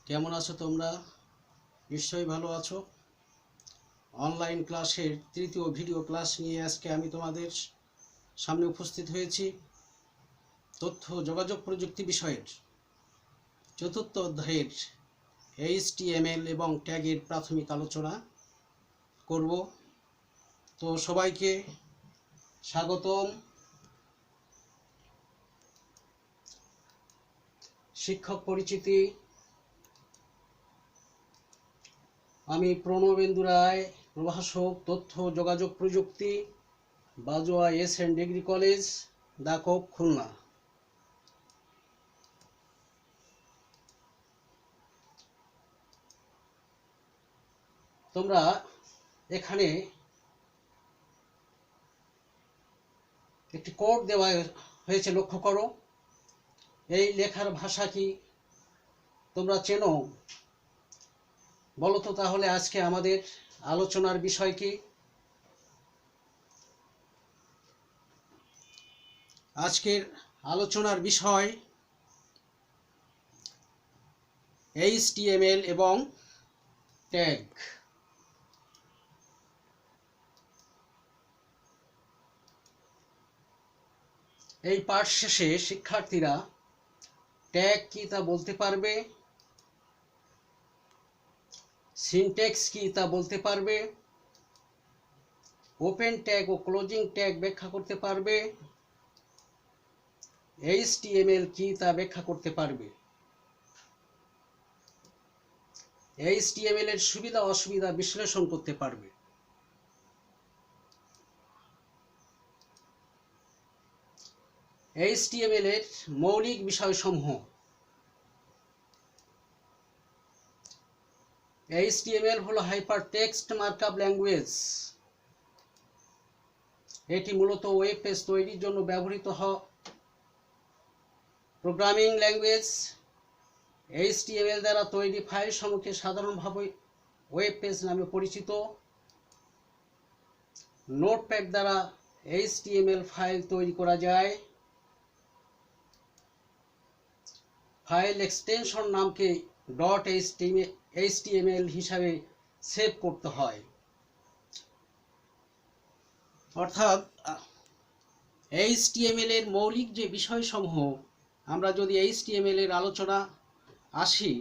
কেমন আছো তোমরা? নিশ্চয়ই ভালো আছো। অনলাইন ক্লাসের তৃতীয় ভিডিও ক্লাস নিয়ে আজকে আমি তোমাদের সামনে উপস্থিত হয়েছি। তথ্য যোগাযোগ প্রযুক্তি বিষয়ের চতুর্থ অধ্যায়ের HTML এবং ট্যাগের প্রাথমিক আলোচনা করব। তো সবাইকে স্বাগতম। শিক্ষক পরিচিতি, আমি প্রণবেন্দু রায়, প্রভাষক তথ্য যোগাযোগ প্রযুক্তি, Bajua SN. Degree college, Dacope, Khulna. তোমরা এখানে একটি কোড দেওয়া হয়েছে, লক্ষ্য করো। এই লেখার ভাষা কি তোমরা চেনো? বলো তো তাহলে আজকে আমাদের আলোচনার বিষয় কি? আজকের আলোচনার বিষয় HTML এবং ট্যাগ। এই পাঠ শেষে শিক্ষার্থীরা ট্যাগ কি তা বলতে পারবে, সিনট্যাক্স কি তা বলতে পারবে, ওপেন ট্যাগ ও ক্লোজিং ট্যাগ ব্যাখ্যা করতে পারবে, HTML কি তা ব্যাখ্যা করতে পারবে। HTML এর সুবিধা অসুবিধা বিশ্লেষণ করতে পারবে। HTML এর মৌলিক বিষয়সমূহ। HTML হলো হাইপার টেক্সট মার্কআপ ল্যাঙ্গুয়েজ। এটি মূলত ওয়েব পেজ তৈরির জন্য ব্যবহৃত প্রোগ্রামিং ল্যাঙ্গুয়েজ। HTML দ্বারা তৈরি ফাইল সমূহকে সাধারণভাবে ওয়েব পেজ নামে পরিচিত। নোটপ্যাড দ্বারা HTML ফাইল তৈরি করা যায়। ফাইল এক্সটেনশন নামকে .html হিসাবে সেভ করতে হয়। অর্থাৎ HTML এর মৌলিক যে বিষয়সমূহ, আমরা যদি HTML এর আলোচনা আসি,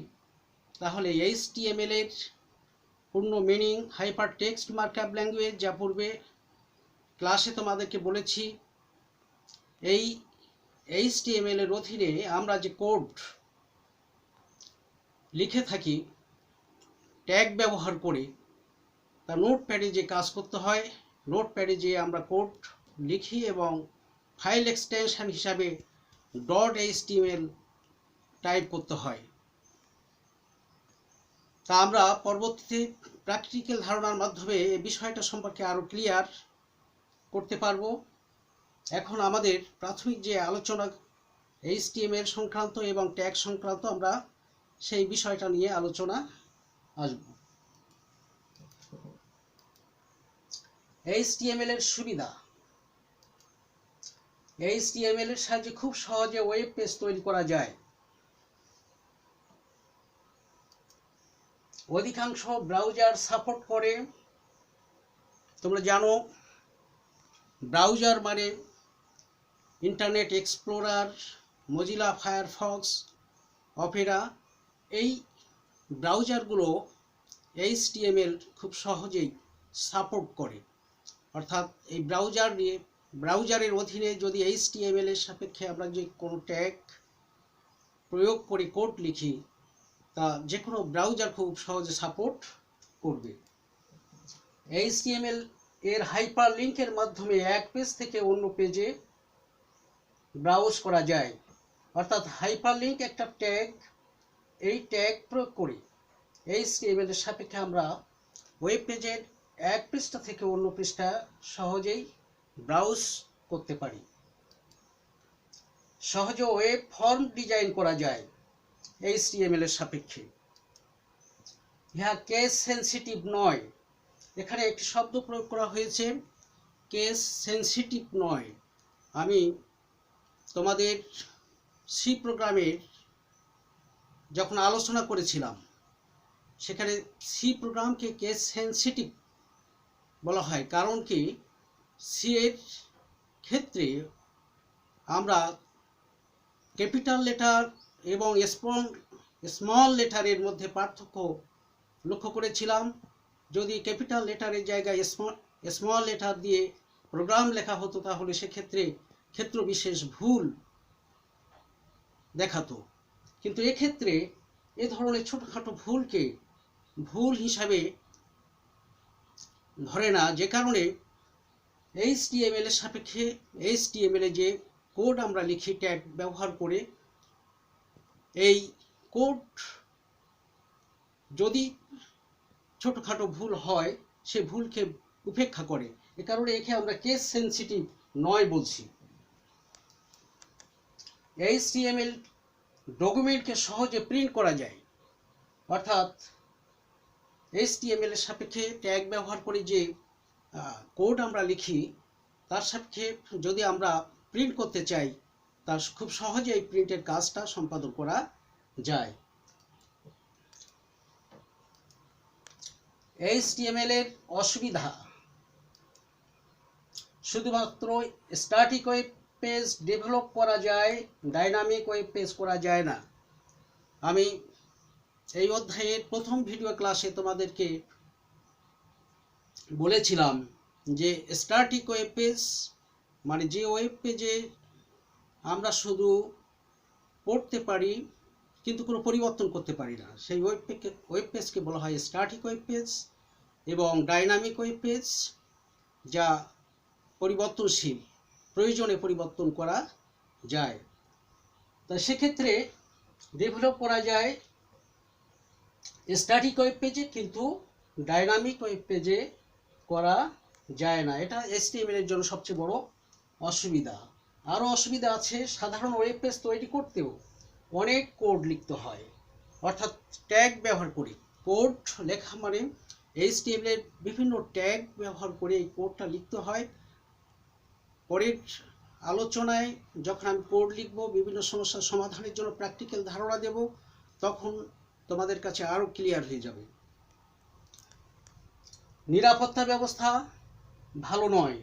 তাহলে HTML এর পূর্ণ meaning hyper text markup language, যা পূর্বে ক্লাসে তোমাদেরকে বলেছি। এই HTML এর অধীনে আমরা যে কোড লিখে থাকি ট্যাগ ব্যবহার করে, তা নোটপ্যাডে যে কাজ করতে হয়, নোটপ্যাডে যে আমরা কোড লিখি এবং ফাইল এক্সটেনশন হিসাবে .html টাইপ করতে হয়। তা আমরা পরবর্তীতে প্র্যাকটিক্যাল ধারণার মাধ্যমে এই বিষয়টা সম্পর্কে আরও ক্লিয়ার করতে পারব। এখন আমাদের প্রাথমিক যে আলোচনা HTML সংক্রান্ত এবং ট্যাগ সংক্রান্ত, আমরা সেই বিষয়টা নিয়ে আলোচনা আসব। HTML এর সুবিধা। HTML এর সাহায্যে খুব সহজে ওয়েব পেজ তৈরি করা যায়। অধিকাংশ ব্রাউজার সাপোর্ট করে। তোমরা জানো ব্রাউজার মানে internet explorer, Mozilla Firefox, Opera. এই ব্রাউজারগুলো HTML খুব সহজেই সাপোর্ট করে। অর্থাৎ এই ব্রাউজারের অধীনে যদি HTML এর সাপেক্ষে আমরা যে কোনো ট্যাগ প্রয়োগ করে কোড লিখি, তা যে কোনো ব্রাউজার খুব সহজে সাপোর্ট করবে। HTML এর হাইপার লিঙ্কের মাধ্যমে এক পেজ থেকে অন্য পেজে ব্রাউজ করা যায়। অর্থাৎ হাইপার লিঙ্ক একটা ট্যাগ, এই ট্যাগ প্রয়োগ করে HTML এর সাপেক্ষে আমরা ওয়েব পেজের এক পৃষ্ঠা থেকে অন্য পৃষ্ঠা সহজেই ব্রাউজ করতে পারি। সহজে ওয়েব ফর্ম ডিজাইন করা যায় HTML এর সাপেক্ষে। ইহা কেস সেন্সিটিভ নয়। এখানে একটি শব্দ প্রয়োগ করা হয়েছে, কেস সেন্সিটিভ নয়। আমি তোমাদের সি প্রোগ্রামের যখন আলোচনা করেছিলাম সেখানে সি প্রোগ্রামকে কেস সেন্সিটিভ বলা হয়, কারণ কি সি এর ক্ষেত্রে আমরা ক্যাপিটাল লেটার এবং স্মল লেটারের মধ্যে পার্থক্য লক্ষ্য করেছিলাম। যদি ক্যাপিটাল লেটারের জায়গায় স্মল লেটার দিয়ে প্রোগ্রাম লেখা হতো তাহলে সেক্ষেত্রে ক্ষেত্র বিশেষ ভুল দেখাতো, কিন্তু এক্ষেত্রে এ ধরনের ছোটখাটো ভুলকে ভুল হিসাবে ধরে না, যে কারণে HTML এর সাপেক্ষে HTML এ যে কোড আমরা লিখি ট্যাগ ব্যবহার করে, এই কোড যদি ছোটখাটো ভুল হয় সে ভুলকে উপেক্ষা করে, এ কারণে একে আমরা কেস সেন্সিটিভ নয় বলছি। HTML ডকুমেন্টকে সহজে প্রিন্ট করা যায়, অর্থাৎ HTML এর সাপেক্ষে ট্যাগ ব্যবহার করে যে কোড আমরা লিখি তার সাপেক্ষে যদি আমরা প্রিন্ট করতে চাই তার খুব সহজে এই প্রিন্টের কাজটা সম্পাদন করা যায়। HTML এর অসুবিধা শুধুমাত্র স্ট্যাটিক ওয়েব পেজ ডেভেলপ করা যায়, ডাইনামিক ওয়েব পেজ করা যায় না। আমি এই অধ্যায়ের প্রথম ভিডিও ক্লাসে তোমাদেরকে বলেছিলাম যে স্ট্যাটিক ওয়েব পেজ মানে যে ওয়েব পেজে আমরা শুধু পড়তে পারি কিন্তু কোনো পরিবর্তন করতে পারি না, সেই ওয়েব পেজকে বলা হয় স্ট্যাটিক ওয়েব পেজ। এবং ডাইনামিক ওয়েব পেজ যা পরিবর্তনশীল, প্রয়োজনে পরিবর্তন করা যায়। তা সেক্ষেত্রে ডেভেলপ করা যায় স্ট্যাটিক ওয়েব পেজে, কিন্তু ডাইনামিক ওয়েব পেজে করা যায় না। এটা HTML এর জন্য সবচেয়ে বড় অসুবিধা। আরও অসুবিধা আছে, সাধারণ ওয়েব পেজ তৈরি করতেও অনেক কোড লিখতে হয়, অর্থাৎ ট্যাগ ব্যবহার করি। কোড লেখা মানে HTML এর বিভিন্ন ট্যাগ ব্যবহার করে এই কোডটা লিখতে হয়। পরের আলোচনায় যখন আমি কোড লিখব, বিভিন্ন সমস্যার সমাধানের জন্য প্র্যাকটিক্যাল ধারণা দেব, তখন তোমাদের কাছে আরও ক্লিয়ার হয়ে যাবে। নিরাপত্তা ব্যবস্থা ভালো নয়,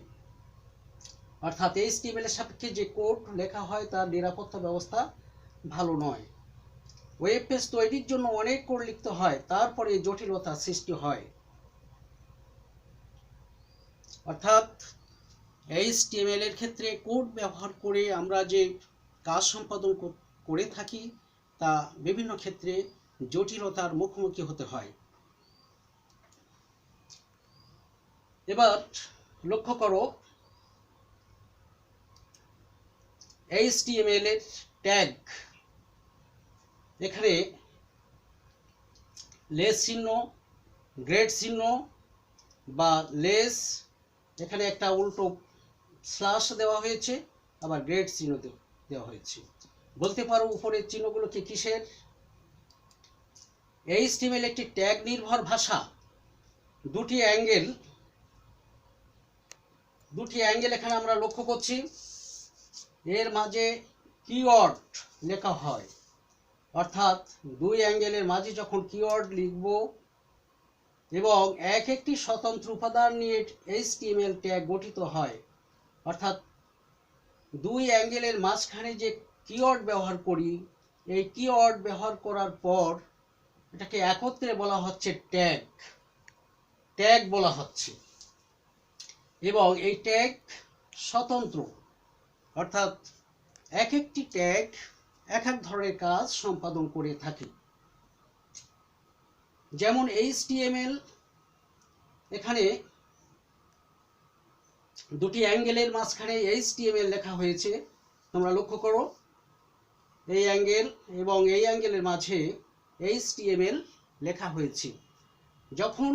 অর্থাৎ HTML এর সাপেক্ষে যে কোড লেখা হয় তার নিরাপত্তা ব্যবস্থা ভালো নয়। ওয়েব পেজ তৈরির জন্য অনেক কোড লিখতে হয়, তারপরে জটিলতা সৃষ্টি হয়। অর্থাৎ HTML এর ক্ষেত্রে কোড ব্যবহার করে আমরা যে কাজ সম্পাদন করে থাকি তা বিভিন্ন ক্ষেত্রে জটিলতার মুখোমুখি হতে হয়। এবার লক্ষ্য করো, HTML এর ট্যাগ, এখানে লেস চিহ্ন, গ্রেড চিহ্ন বা লেস, এখানে একটা উল্টো স্ল্যাশ দেওয়া হয়েছে, আবার গ্রেড চিহ্ন দেওয়া হয়েছে। বলতে পারো উপরের চিহ্নগুলো কি কিসের? HTML একটি ট্যাগ নির্ভর ভাষা। দুটি অ্যাঙ্গেল এখানে আমরা লক্ষ্য করছি, এর মাঝে কিওয়ার্ড লেখা হয়, অর্থাৎ দুই অ্যাঙ্গেলের মাঝে যখন কিওয়ার্ড লিখব এবং একটি স্বতন্ত্র উপাদান নিয়ে HTML ট্যাগ গঠিত হয়, অর্থাৎ দুই অ্যাঙ্গেলের মাঝখানে যে কিওয়ার্ড ব্যবহার করি, এই কিওয়ার্ড ব্যবহার করার পর এটাকে একত্রে বলা হচ্ছে ট্যাগ বলা হচ্ছে। এবং এই ট্যাগ স্বতন্ত্র, অর্থাৎ একটি ট্যাগ এক ধরনের কাজ সম্পাদন করে থাকে। যেমন HTML, এখানে দুটি অ্যাঙ্গেলের মাঝখানে HTML লেখা হয়েছে, তোমরা লক্ষ্য করো, এই অ্যাঙ্গেল এবং এই অ্যাঙ্গেলের মাঝে HTML লেখা হয়েছে। যখন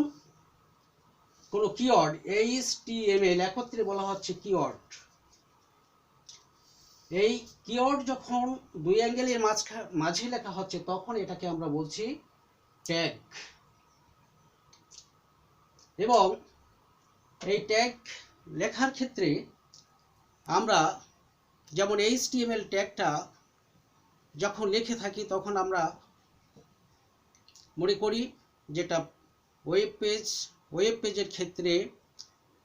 কোনো কিওয়ার্ড HTML একত্রে বলা হচ্ছে কিওয়ার্ড। এই কিওয়ার্ড যখন দুই অ্যাঙ্গেলের মাঝে লেখা হচ্ছে তখন এটাকে আমরা বলছি ট্যাগ। এবং এই ট্যাগ লেখার ক্ষেত্রে আমরা যেমন HTML ট্যাগটা যখন লিখে থাকি তখন আমরা মনে করি যেটা ওয়েব পেজের ক্ষেত্রে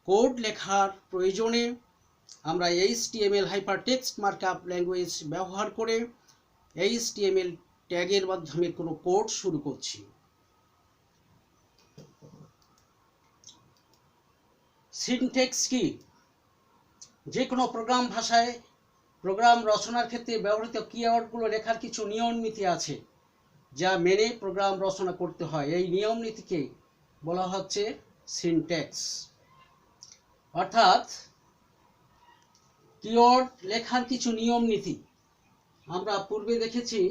কোড লেখার প্রয়োজনে আমরা HTML হাইপারটেক্সট মার্কআপ ল্যাঙ্গুয়েজ ব্যবহার করে HTML ট্যাগের মাধ্যমে কোনো কোড শুরু করছি। সিনট্যাক্স কি? যে কোনো প্রোগ্রাম ভাষায় প্রোগ্রাম রচনার ক্ষেত্রে ব্যবহৃত কিওয়ার্ডগুলো লেখার কিছু নিয়ম নীতি আছে যা মেনে প্রোগ্রাম রচনা করতে হয়। এই নিয়ম নীতিকে বলা হচ্ছে সিনট্যাক্স। অর্থাৎ কিওয়ার্ড লেখার কিছু নিয়ম নীতি আমরা পূর্বে দেখেছি।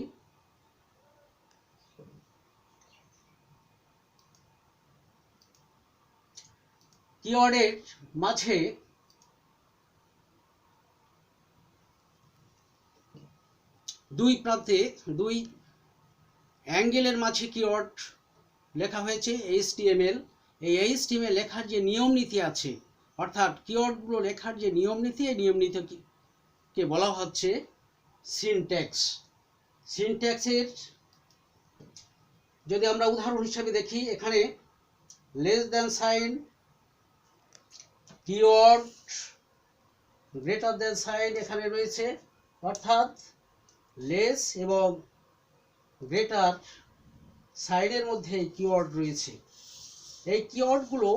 কিওয়ার্ডের মাঝে দুই প্রান্তে দুই অ্যাঙ্গেলের মাঝে কিওয়ার্ড লেখা হয়েছে HTML। এই HTML লেখার যে নিয়ম নীতি আছে, অর্থাৎ কিওয়ার্ডগুলো লেখার যে নিয়ম নীতি, এই নিয়ম নীতিকে বলা হচ্ছে সিনট্যাক্স। সিনট্যাক্সের যদি আমরা উদাহরণ হিসেবে দেখি, এখানে less than sign, keyword, greater than sign এখানে রয়েছে। অর্থাৎ লেস এবং গ্রেটার সাইনের মধ্যে কিওয়ার্ড রয়েছে। এই কিওয়ার্ডগুলো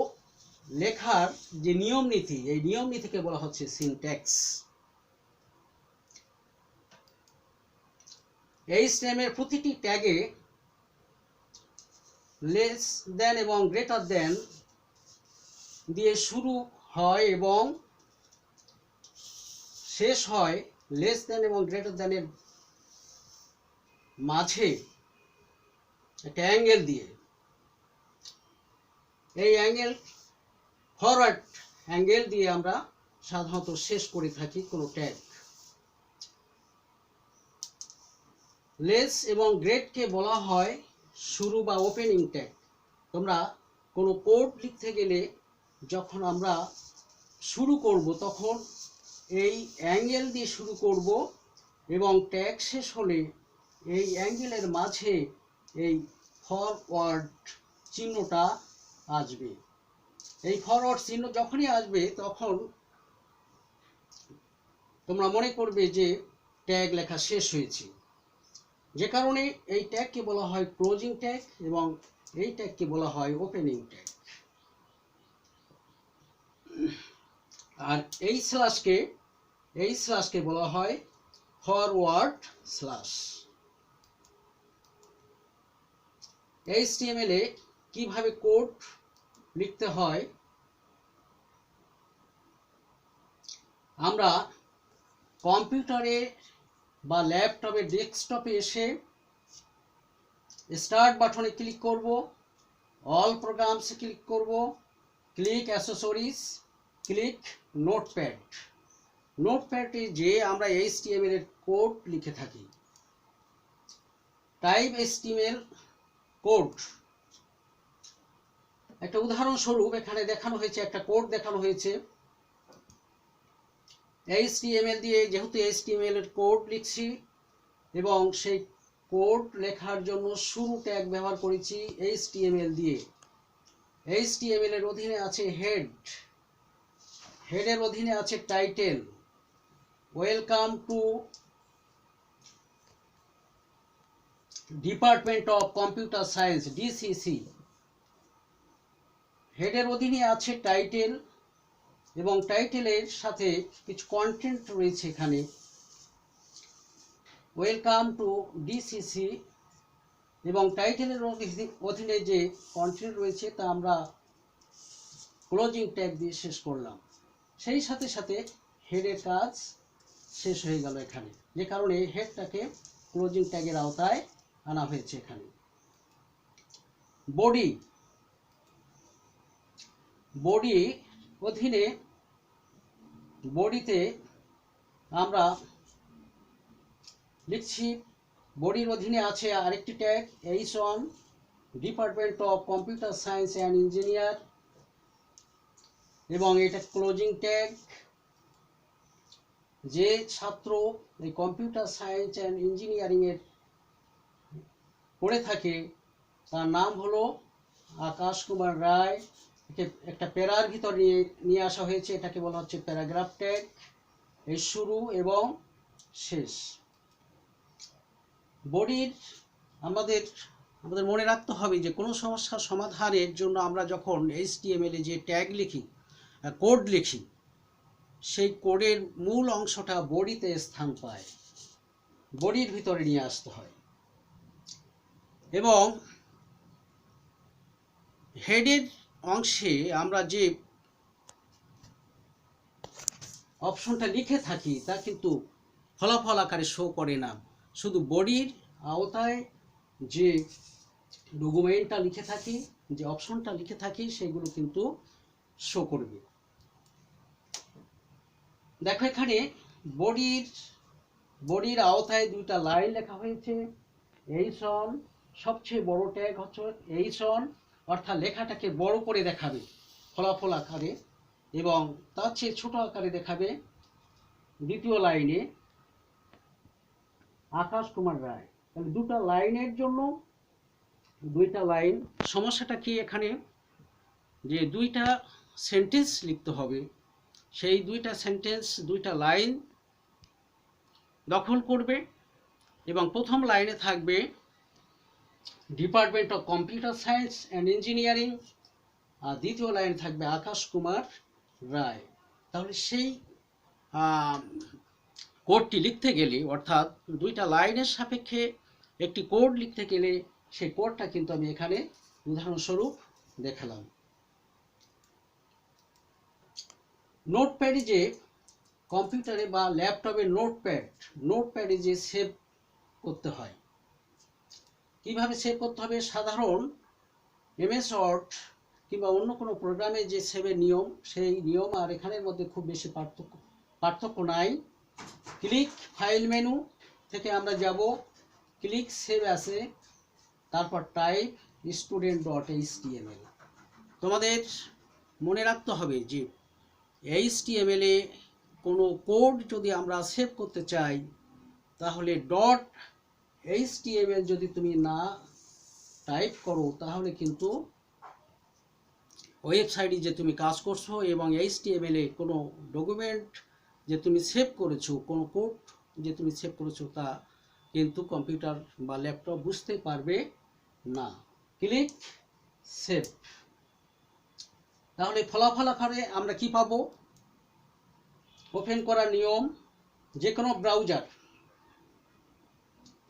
লেখার যে নিয়ম নীতি, এই নিয়ম নীতিকে বলা হচ্ছে সিনট্যাক্স। HTML এর প্রতিটি ট্যাগে লেস দেন এবং গ্রেটার দেন দিয়ে শুরু হয় এবং শেষ হয় লেস দেন এবং গ্রেটার দেনের মাঝে একটা অ্যাঙ্গেল দিয়ে। এই অ্যাঙ্গেল, ফরওয়ার্ড অ্যাঙ্গেল দিয়ে আমরা সাধারণত শেষ করে থাকি কোনো ট্যাগ। লেস এবং গ্রেটকে বলা হয় শুরু বা ওপেনিং ট্যাগ। তোমরা কোনো কোড লিখতে গেলে যখন আমরা শুরু করব তখন এই অ্যাঙ্গেল দিয়ে শুরু করব এবং ট্যাগ শেষ হলে এই অ্যাঙ্গেলের মাঝে এই ফরওয়ার্ড চিহ্নটা আসবে। এই ফরওয়ার্ড চিহ্ন যখনই আসবে তখন তোমরা মনে করবে যে ট্যাগ লেখা শেষ হয়েছে। যে কারণে এই ট্যাগকে বলা হয় ক্লোজিং ট্যাগ এবং এই ট্যাগকে বলা হয় ওপেনিং ট্যাগ। আর এই স্ল্যাশকে বলা হয় ফরওয়ার্ড স্ল্যাশ। HTML এ কিভাবে কোড লিখতে হয় আমরা কম্পিউটারে বা ল্যাপটপে ডেস্কটপে এসে স্টার্ট বাটনে ক্লিক করব, অল প্রোগ্রামসে ক্লিক করব, ক্লিক অ্যাক্সেসরিজ, ক্লিক নোটপ্যাড। নোটপ্যাডে যে আমরা HTML এর কোড লিখে থাকি। Type HTML code. একটা উদাহরণস্বরূপ এখানে দেখানো হয়েছে, একটা কোড দেখানো হয়েছে। HTML দিয়ে যেহেতু HTML এর কোড লিখছি এবং সেই কোড লেখার জন্য শুরু ট্যাগ ব্যবহার করেছি HTML দিয়ে। HTML এর অধীনে আছে হেড, হেডের অধীনে আছে title, welcome to department of computer science DCC। হেডের অধীনে আছে টাইটেল এবং টাইটেলের সাথে কিছু কন্টেন্ট রয়েছে এখানে। ওয়েলকাম টু DCC এবং টাইটেলের অধীনে যে কন্টেন্ট রয়েছে তা আমরা ক্লোজিং ট্যাগ দিয়ে শেষ করলাম। সেই সাথে সাথে হেডের কাজ শেষ হয়ে গেল এখানে, যে কারণে হেডটাকে ক্লোজিং ট্যাগের আওতায় আনা হয়েছে এখানে। বডি, বডি অধীনে বডিতে আমরা লিখছি, বডির অধীনে আছে আরেকটি tag H1 department of computer science and engineer এবং এটা ক্লোজিং ট্যাগ। যে ছাত্র এই কম্পিউটার সায়েন্স অ্যান্ড ইঞ্জিনিয়ারিং এর পড়ে থাকে তার নাম হলো আকাশ কুমার রায়। একে একটা প্যারার ভিতর নিয়ে আসা হয়েছে, এটাকে বলা হচ্ছে প্যারাগ্রাফ ট্যাগ। এর শুরু এবং শেষ। বডির আমাদের আমাদের মনে রাখতে হবে যে কোনো সমস্যার সমাধানের জন্য আমরা যখন HTML এ যে ট্যাগ লিখি, কোড লিখি, সেই কোডের মূল অংশটা বডিতে স্থান পায়, বডির ভিতরে নিয়ে আসতে হয়। এবং হেডের অংশে আমরা যে অপশনটা লিখে থাকি তা কিন্তু ফলাফল আকারে শো করে না, শুধু বডির আওতায় যে ডকুমেন্টটা লিখে থাকি, যে অপশনটা লিখে থাকি, সেগুলো কিন্তু শো করবে। দেখো এখানে বডির আওতায় দুইটা লাইন লেখা হয়েছে। এইচন, সবচেয়ে বড় ট্যাগ হচ্ছে এইচন, অর্থাৎ লেখাটাকে বড় করে দেখাবে ফলাফল আকারে, এবং তার চেয়ে ছোট আকারে দেখাবে দ্বিতীয় লাইনে আকাশ কুমার রায়। তাহলে দুটা লাইনের জন্য দুইটা লাইন। সমস্যাটা কি এখানে, যে দুইটা সেন্টেন্স লিখতে হবে, সেই দুইটা সেন্টেন্স দুইটা লাইন দখল করবে, এবং প্রথম লাইনে থাকবে department of computer science and engineering, আর দ্বিতীয় লাইনে থাকবে আকাশ কুমার রায়। তাহলে সেই কোডটি লিখতে গেলে, অর্থাৎ দুইটা লাইনের সাপেক্ষে একটি কোড লিখতে গেলে, সেই কোডটা কিন্তু আমি এখানে উদাহরণস্বরূপ দেখালাম। নোটপ্যাডে যে কম্পিউটারে বা ল্যাপটপে নোটপ্যাডে যে সেভ করতে হয়, কিভাবে সেভ করতে হবে? সাধারণ MS ওয়ার্ড কিংবা অন্য কোনো প্রোগ্রামে যে সেভের নিয়ম, সেই নিয়ম আর এখানের মধ্যে খুব বেশি পার্থক্য নাই। ক্লিক ফাইল মেনু থেকে আমরা যাব, ক্লিক সেভ আছে, তারপর টাইপ student.html। তোমাদের মনে রাখতে হবে যে HTML এ কোনো কোড যদি আমরা সেভ করতে চাই, তাহলে .html যদি তুমি না টাইপ করো, তাহলে কিন্তু ওয়েবসাইটে যে তুমি কাজ করছো এবং HTML এ কোনো ডকুমেন্ট যে তুমি সেভ করেছো, কোনো কোড যে তুমি সেভ করেছো, তা কিন্তু কম্পিউটার বা ল্যাপটপ বুঝতে পারবে না। Click save. তাহলে ফলাফল আকারে আমরা কি পাবো? ওপেন করার নিয়ম, যে কোনো ব্রাউজার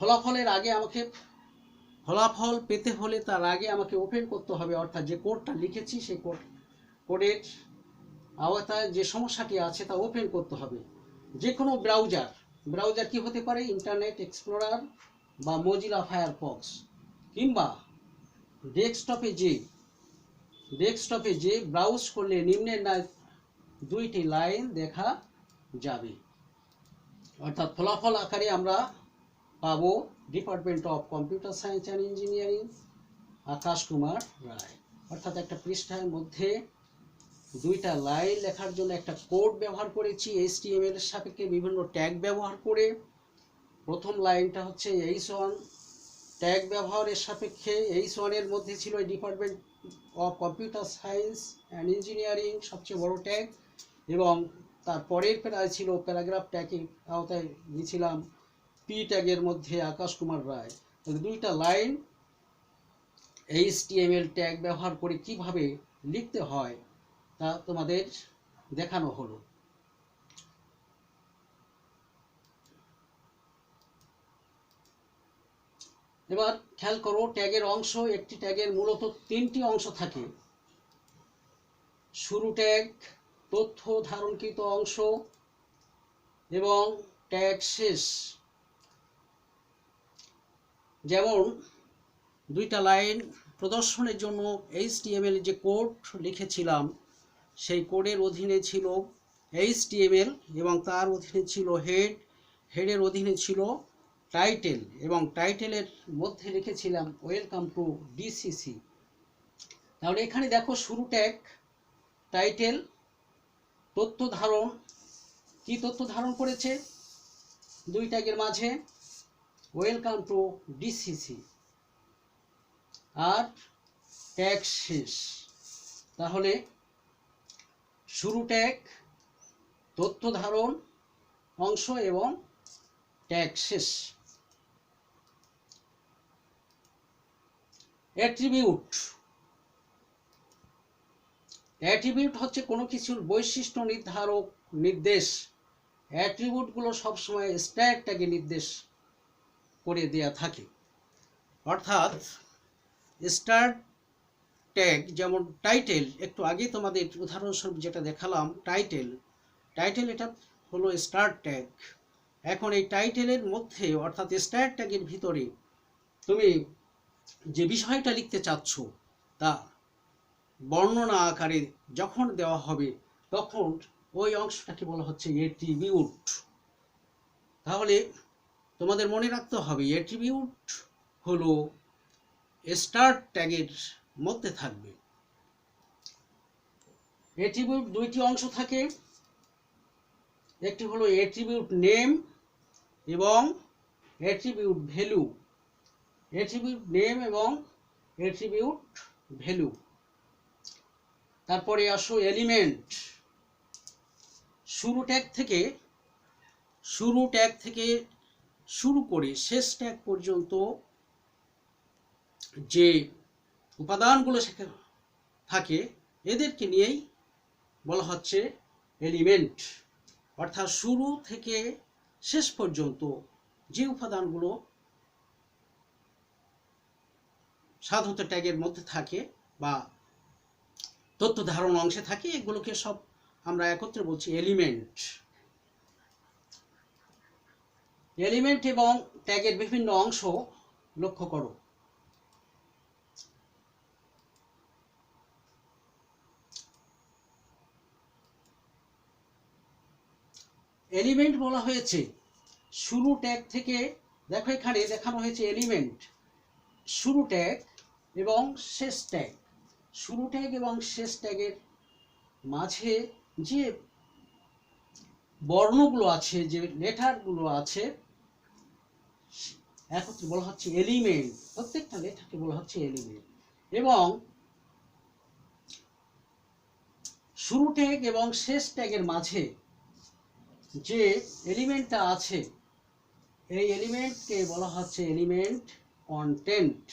ফলাফলের আগে আমাকে ফলাফল পেতে হলে তার আগে আমাকে ওপেন করতে হবে, অর্থাৎ যে কোডটা লিখেছি সেই কোডের আওতায় যে সমস্যাটি আছে তা ওপেন করতে হবে। যে কোনো ব্রাউজার কি হতে পারে? ইন্টারনেট এক্সপ্লোরার বা মজিলা ফায়ারফক্স, কিংবা ডেস্কটপে যে ব্রাউজ করলে নিম্নের দুইটি লাইন দেখা যাবে। অর্থাৎ ফলাফল আকারে আমরা পাবো department of computer science and engineering, Akash Kumar Roy. অর্থাৎ একটা পৃষ্ঠার মধ্যে দুইটা লাইন লেখার জন্য একটা কোড ব্যবহার করেছি HTML এর সাপেক্ষে বিভিন্ন ট্যাগ ব্যবহার করে। প্রথম লাইনটা হচ্ছে H1 ট্যাগ ব্যবহারের সাপেক্ষে, H1 এর মধ্যে ছিল department of computer science and engineering, সবচেয়ে বড় ট্যাগ, এবং তার পরের প্যারায় ছিল প্যারাগ্রাফ ট্যাগের আওতায় দিয়েছিলাম P ট্যাগের মধ্যে আকাশ কুমার রায়। তাহলে দুইটা লাইন HTML ট্যাগ ব্যবহার করে কিভাবে লিখতে হয় তা তোমাদের দেখানো হলো। এবার খেয়াল করো, ট্যাগের অংশ, একটি ট্যাগের মূলত তিনটি অংশ থাকে। শুরু ট্যাগ, তথ্য ধারণকৃত অংশ, এবং ট্যাগ শেষ। যেমন দুইটা লাইন প্রদর্শনের জন্য HTML যে কোড লিখেছিলাম, সেই কোডের অধীনে ছিল HTML, এবং তার অধীনে ছিল হেডের অধীনে ছিল টাইটেল, এবং টাইটেলের মধ্যে লিখেছিলাম ওয়েলকাম টু DCC। তাহলে এখানে দেখো, শুরু ট্যাগ, টাইটেল, তথ্য ধারণ, কি তথ্য ধারণ করেছে দুই ট্যাগের মাঝে? Welcome to DCC। আর ট্যাগ শেষ। তাহলে শুরু ট্যাগ, তথ্য ধারণ অংশ এবং ট্যাগ শেষ। অ্যাট্রিবিউট। অ্যাট্রিবিউট হচ্ছে কোনো কিছুর বৈশিষ্ট্য নির্ধারক নির্দেশ। অ্যাট্রিবিউটগুলো সবসময় স্ট্যাগ ট্যাগে নির্দেশ করে দেয়া থাকে। অর্থাৎ স্টার ট্যাগ যেমন টাইটেল, একটু আগে তোমাদের উদাহরণস্বরূপ যেটা দেখালাম টাইটেল, এটা হলো স্টার ট্যাগ। এখন এই টাইটেলের মধ্যে অর্থাৎ স্টার ট্যাগের ভিতরে তুমি যে বিষয়টা লিখতে চাচ্ছ তা বর্ণনা আকারে যখন দেওয়া হবে তখন ওই অংশটাকে বলা হচ্ছে অ্যাট্রিবিউট। তাহলে তোমাদের মনে রাখতে হবে অ্যাট্রিবিউট হলো স্টার ট্যাগের মধ্যে থাকবে। অ্যাট্রিবিউট দুইটি অংশ থাকে, একটি হলো অ্যাট্রিবিউট নেম এবং অ্যাট্রিবিউট ভ্যালু। অ্যাট্রিবিউট নেম এবং অ্যাট্রিবিউট ভ্যালু। তারপরে আসো এলিমেন্ট। শুরু ট্যাগ থেকে শুরু করে শেষ ট্যাগ পর্যন্ত যে উপাদানগুলো সেখানে থাকে এদেরকে নিয়েই বলা হচ্ছে এলিমেন্ট। অর্থাৎ শুরু থেকে শেষ পর্যন্ত যে উপাদানগুলো সাধারণত ট্যাগের মধ্যে থাকে বা তথ্য ধারণ অংশে থাকে এগুলোকে সব আমরা একত্রে বলছি এলিমেন্ট। এলিমেন্ট এবং ট্যাগের বিভিন্ন অংশ লক্ষ্য করো। এলিমেন্ট বলা হয়েছে শুরু ট্যাগ থেকে, দেখো এখানে দেখানো হয়েছে এলিমেন্ট, শুরু ট্যাগ এবং শেষ ট্যাগ। শুরু ট্যাগ এবং শেষ ট্যাগের মাঝে যে বর্ণগুলো আছে, যে লেটারগুলো আছে একত্রে বলা হচ্ছে এলিমেন্ট। প্রত্যেকটা লেটারকে বলা হচ্ছে এলিমেন্ট। এবং শুরু ট্যাগ এবং শেষ ট্যাগের মাঝে যে এলিমেন্টটা আছে এই এলিমেন্টকে বলা হচ্ছে এলিমেন্ট কন্টেন্ট।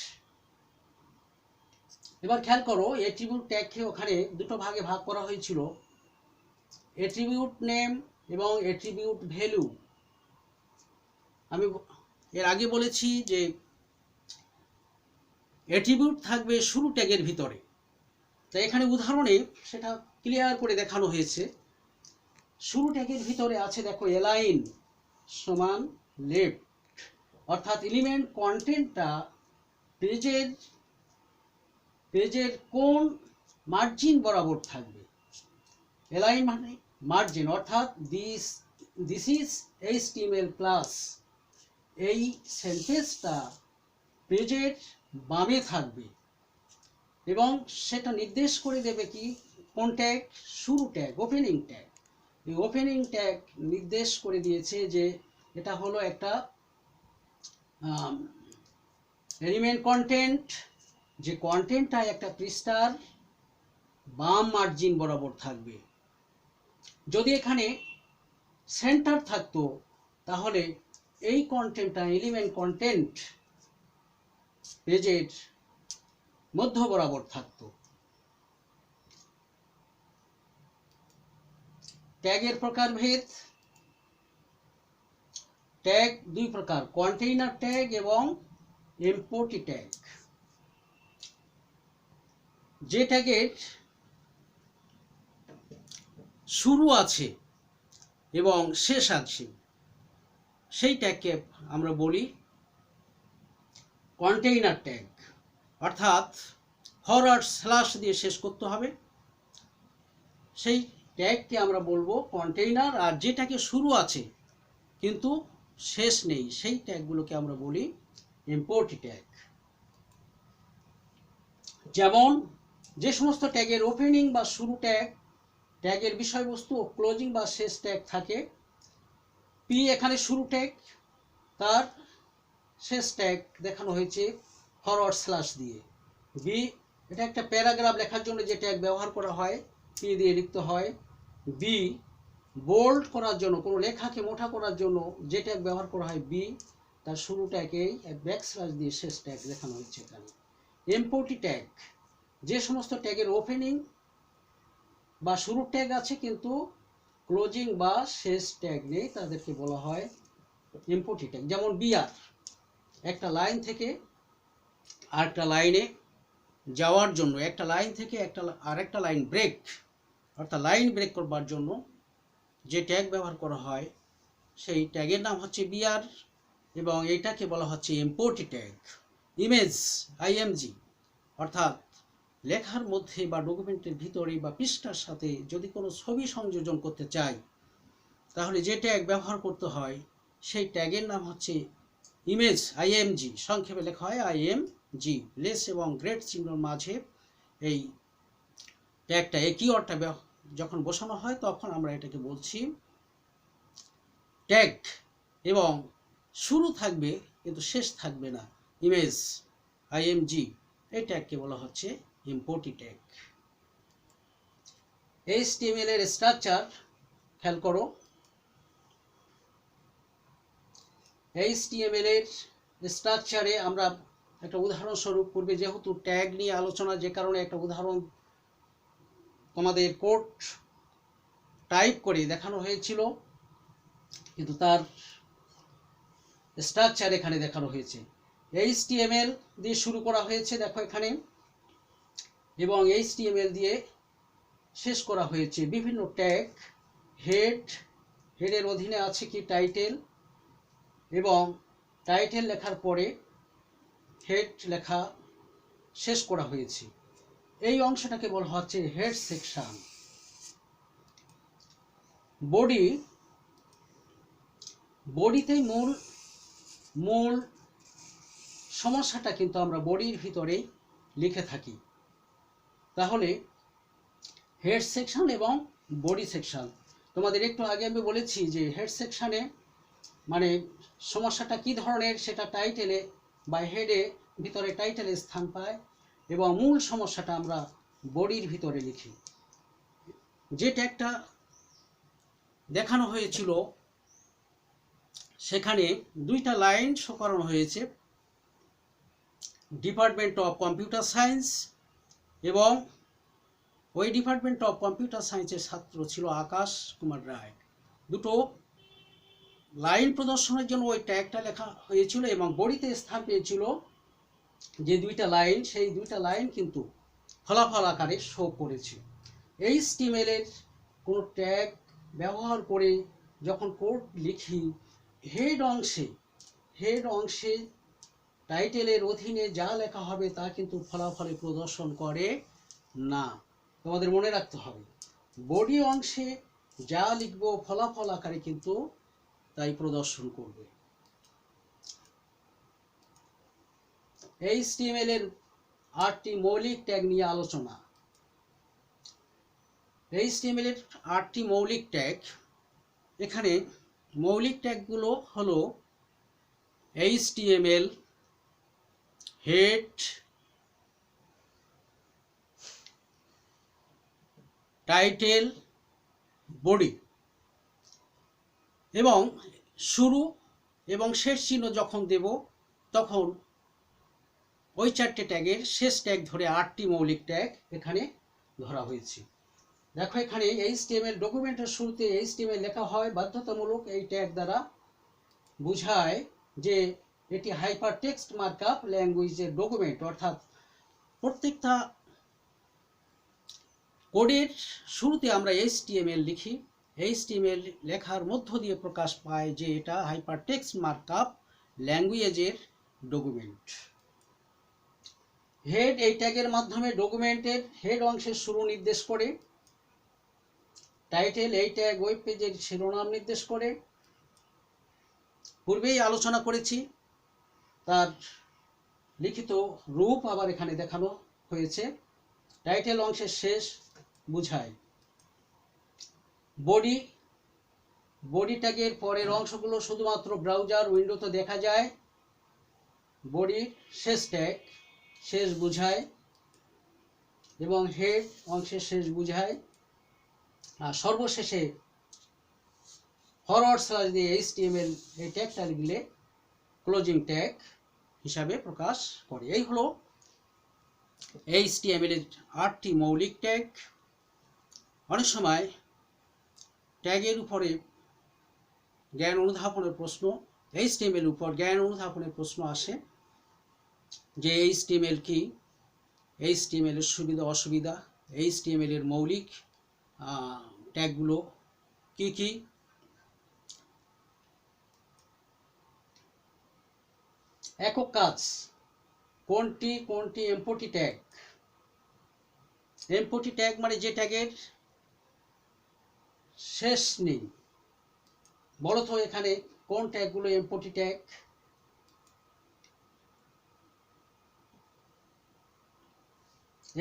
এবার খেয়াল করো অ্যাট্রিবিউট ট্যাগকে ওখানে দুটো ভাগে ভাগ করা হয়েছিল, অ্যাট্রিবিউট নেম এবং অ্যাট্রিবিউট ভ্যালু। আমি এর আগে বলেছি যে অ্যাট্রিবিউট থাকবে শুরু ট্যাগের ভিতরে, তাই এখানে উদাহরণে সেটা ক্লিয়ার করে দেখানো হয়েছে। শুরু ট্যাগের ভিতরে আছে দেখো এলাইন সমান লেফট, অর্থাৎ এলিমেন্ট কন্টেন্টটা পেজের কোন মার্জিন বরাবর থাকবে। এলাইন মানে মার্জিন, অর্থাৎ দিস ইজ HTML প্লাস, এই সেন্টেন্সটা পেজের বামে থাকবে এবং সেটা নির্দেশ করে দেবে কি কোন ট্যাগ, শুরু ট্যাগ, ওপেনিং ট্যাগ। এই ওপেনিং ট্যাগ নির্দেশ করে দিয়েছে যে এটা হলো একটা এলিমেন্ট কন্টেন্ট, যে কন্টেন্টটা একটা পৃষ্ঠার বাম মার্জিন বরাবর থাকবে। যদি এখানে সেন্টার থাকতো তাহলে এই কন্টেন্টটা এলিমেন্ট কন্টেন্ট পেজের মধ্য বরাবর থাকতো। ট্যাগের প্রকারভেদ। ট্যাগ দুই প্রকার, কন্টেইনার ট্যাগ এবং এমপটি ট্যাগ। যে ট্যাগের শুরু আছে এবং শেষ আছে সেই ট্যাগকে আমরা বলি কন্টেইনার ট্যাগ, অর্থাৎ ফরওয়ার্ড স্ল্যাশ দিয়ে শেষ করতে হবে, সেই ট্যাগকে আমরা বলবো কন্টেইনার। আর যেটাকে শুরু আছে কিন্তু শেষ নেই সেই ট্যাগগুলোকে আমরা বলি এমপটি ট্যাগ। যেমন যে সমস্ত ট্যাগের ওপেনিং বা শুরু ট্যাগ, ট্যাগের বিষয়বস্তু ও ক্লোজিং বা শেষ ট্যাগ থাকে। পি এখানে শুরু ট্যাগ, তার শেষ ট্যাগ দেখানো হয়েছে ফরওয়ার্ড স্ল্যাশ দিয়ে। বি, এটা একটা প্যারাগ্রাফ লেখার জন্য যে ট্যাগ ব্যবহার করা হয়, পি দিয়ে লিখতে হয়। বি, বোল্ড করার জন্য, কোনো লেখাকে মোটা করার জন্য যে ট্যাগ ব্যবহার করা হয় বি, তার শুরু ট্যাগেই ব্যাকস্ল্যাশ দিয়ে শেষ ট্যাগ দেখানো হচ্ছে এখানে। এমপটি ট্যাগ, যে সমস্ত ট্যাগের ওপেনিং বা শুরুর ট্যাগ আছে কিন্তু ক্লোজিং বা শেষ ট্যাগ নেই, তাদেরকে বলা হয় এমপটি ট্যাগ। যেমন বিআর, একটা লাইন থেকে আরেকটা লাইনে যাওয়ার জন্য, একটা লাইন থেকে আরেকটা লাইন ব্রেক, অর্থাৎ লাইন ব্রেক করবার জন্য যে ট্যাগ ব্যবহার করা হয় সেই ট্যাগের নাম হচ্ছে বিআর, এবং এটাকে বলা হচ্ছে এমপটি ট্যাগ। ইমেজ, আইএমজি, অর্থাৎ লেখার মধ্যে বা ডকুমেন্টের ভিতরে বা পৃষ্ঠার সাথে যদি কোনো ছবি সংযোজন করতে চাই, তাহলে যে ট্যাগ ব্যবহার করতে হয় সেই ট্যাগের নাম হচ্ছে ইমেজ, আইএমজি, সংক্ষেপে লেখা হয় আইএমজি। লেস এবং গ্রেট চিহ্নর মাঝে এই ট্যাগটা, এই কিওয়ার্ডটা যখন বসানো হয় তখন আমরা এটাকে বলছি ট্যাগ, এবং শুরু থাকবে কিন্তু শেষ থাকবে না। ইমেজ, আইএমজি, এই ট্যাগকে বলা হচ্ছে এমপটি ট্যাগ। HTML এর স্ট্রাকচার খেয়াল করো। HTML এর স্ট্রাকচারে আমরা একটা উদাহরণস্বরূপ পূর্বে যেহেতু ট্যাগ নিয়ে আলোচনা, যে কারণে একটা উদাহরণ তোমাদের কোড টাইপ করে দেখানো হয়েছিল, কিন্তু তার স্ট্রাকচার এখানে দেখানো হয়েছে। HTML দিয়ে শুরু করা হয়েছে দেখো এখানে, এবং HTML দিয়ে শেষ করা হয়েছে বিভিন্ন ট্যাগ। হেডের অধীনে আছে কি টাইটেল, এবং টাইটেল লেখার পরে হেড লেখা শেষ করা হয়েছে। এই অংশটাকে বলা হচ্ছে হেড সেকশন। বডিতে মূল সমস্যাটা কিন্তু আমরা বডির ভিতরেই লিখে থাকি। তাহলে হেড সেকশন এবং বডি সেকশন, তোমাদের একটু আগে আমি বলেছি যে হেড সেকশনে মানে সমস্যাটা কি ধরনের সেটা টাইটেলে বা হেডে ভিতরে টাইটেলে স্থান পায়, এবং মূল সমস্যাটা আমরা বডির ভিতরে লিখি। যে ট্যাগটা দেখানো হয়েছিল সেখানে দুইটা লাইন শো করানো হয়েছে, ডিপার্টমেন্ট অফ কম্পিউটার সায়েন্স, এবং ওই ডিপার্টমেন্ট অফ কম্পিউটার সায়েন্সের ছাত্র ছিল আকাশ কুমার রায়। দুটো লাইন প্রদর্শনের জন্য ওই ট্যাগটা লেখা হয়েছিল, এবং বডিতে স্থান পেয়েছিল যে দুইটা লাইন, সেই দুইটা লাইন কিন্তু ফলাফল আকারে শো করেছে। HTML এর কোনো ট্যাগ ব্যবহার করে যখন কোড লিখি, হেড অংশে টাইটেলের অধীনে যা লেখা হবে তা কিন্তু ফলাফলে প্রদর্শন করে না, তোমাদের মনে রাখতে হবে। বডি অংশে যা লিখবো ফলাফল আকারে কিন্তু তাই প্রদর্শন করবে। HTML এর 8টি মৌলিক ট্যাগ নিয়ে আলোচনা। HTML এর 8টি মৌলিক ট্যাগ, এখানে মৌলিক ট্যাগগুলো হলো HTML, হেড, টাইটেল, বডি, এবং শুরু এবং শেষ চিহ্ন যখন দেব তখন ওই 4টে ট্যাগের শেষ ট্যাগ ধরে 8টি মৌলিক ট্যাগ এখানে ধরা হয়েছে। দেখো এখানে HTML ডকুমেন্টের শুরুতে HTML লেখা হয় বাধ্যতামূলক, এই ট্যাগ দ্বারা বোঝায় যে এটি হাইপার টেক্সট মার্কআপ ল্যাঙ্গুয়েজের ডকুমেন্ট, অর্থাৎ প্রত্যেকটা কোডের শুরুতে আমরা HTML লিখি, HTML লেখার মধ্য দিয়ে প্রকাশ পায় যে এটা হাইপার টেক্সট মার্কআপ ল্যাঙ্গুয়েজের ডকুমেন্ট। হেড, এই ট্যাগের মাধ্যমে ডকুমেন্টের হেড অংশের শুরু নির্দেশ করে। টাইটেল, এই ট্যাগ ওয়েব পেজের শিরোনাম নির্দেশ করে। পূর্বেই আলোচনা করেছি, তার লিখিত রূপ আবার এখানে দেখানো হয়েছে। টাইটেল অংশের শেষ বুঝায়। বডি ট্যাগের পরের অংশগুলো শুধুমাত্র ব্রাউজার উইন্ডোতে দেখা যায়। বডির শেষ ট্যাগ শেষ বুঝায়। এবং হেড অংশের শেষ বোঝায়, আর সর্বশেষে ফরওয়ার্ড স্ল্যাশ দিয়ে HTML এই ট্যাগটা লিখলে ক্লোজিং ট্যাগ হিসাবে প্রকাশ করে। এই হলো HTML এর 8টি মৌলিক ট্যাগ। অনেক সময় ট্যাগের উপরে জ্ঞান অনুধাবনের প্রশ্ন, HTML উপর জ্ঞান অনুধাবনের প্রশ্ন আসে যে HTML কি, HTML এর সুবিধা অসুবিধা, HTML এর মৌলিক ট্যাগগুলো কি কি। একক কাজ কোনটি কোনটি এমপটি ট্যাগ। এমপটি ট্যাগ মানে যে ট্যাগের শেষ নেই। বলো তো এখানে কোন ট্যাগগুলো empty tag.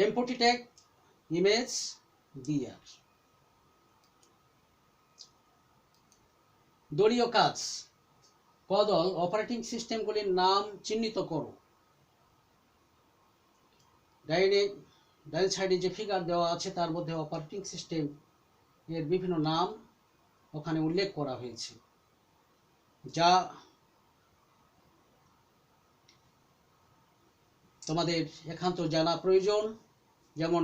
Empty tag image BR. দলীয় কাজ কদল অপারেটিং সিস্টেমগুলির নাম চিহ্নিত করো। ডাইন সাইডে যে ফিগার দেওয়া আছে তার মধ্যে অপারেটিং সিস্টেম এর বিভিন্ন নাম ওখানে উল্লেখ করা হয়েছে, যা তোমাদের একান্ত জানা প্রয়োজন। যেমন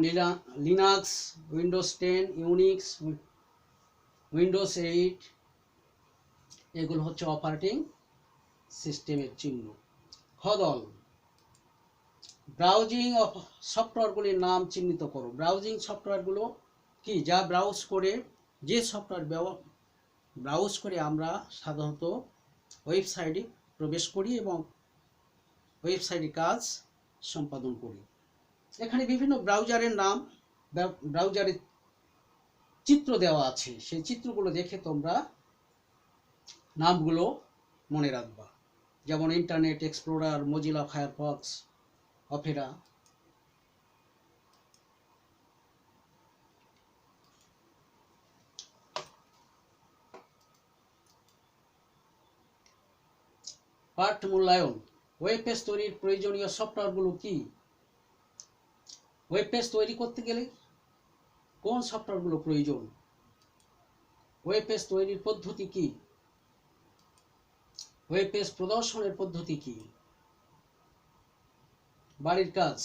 লিনাক্স, উইন্ডোজ 10, ইউনিক্স, উইন্ডোজ 8 এগুলো হচ্ছে অপারেটিং সিস্টেমের চিহ্ন। খদল ব্রাউজিং সফটওয়্যারগুলির নাম চিহ্নিত করো। ব্রাউজিং সফটওয়্যারগুলো কি, যা যে সফটওয়্যার ব্রাউজ করে আমরা সাধারণত ওয়েবসাইটে প্রবেশ করি এবং ওয়েবসাইটে কাজ সম্পাদন করি। এখানে বিভিন্ন ব্রাউজারের নাম, ব্রাউজারের চিত্র দেওয়া আছে, সেই চিত্রগুলো দেখে তোমরা নামগুলো মনে রাখবা। যেমন internet explorer, Mozilla Firefox, Opera. পাঠ মূল্যায়ন ওয়েব পেজ তৈরির প্রয়োজনীয় সফটওয়্যারগুলো কি। ওয়েব পেজ তৈরি করতে গেলে কোন সফটওয়্যারগুলো প্রয়োজন, ওয়েব পেজ তৈরির পদ্ধতি কি, ওয়েব পেজ প্রদর্শনের পদ্ধতি কি। বাড়ির কাজ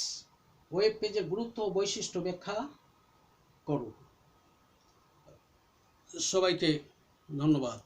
ওয়েব পেজের গুরুত্ব ও বৈশিষ্ট্য ব্যাখ্যা করো। সবাইকে ধন্যবাদ।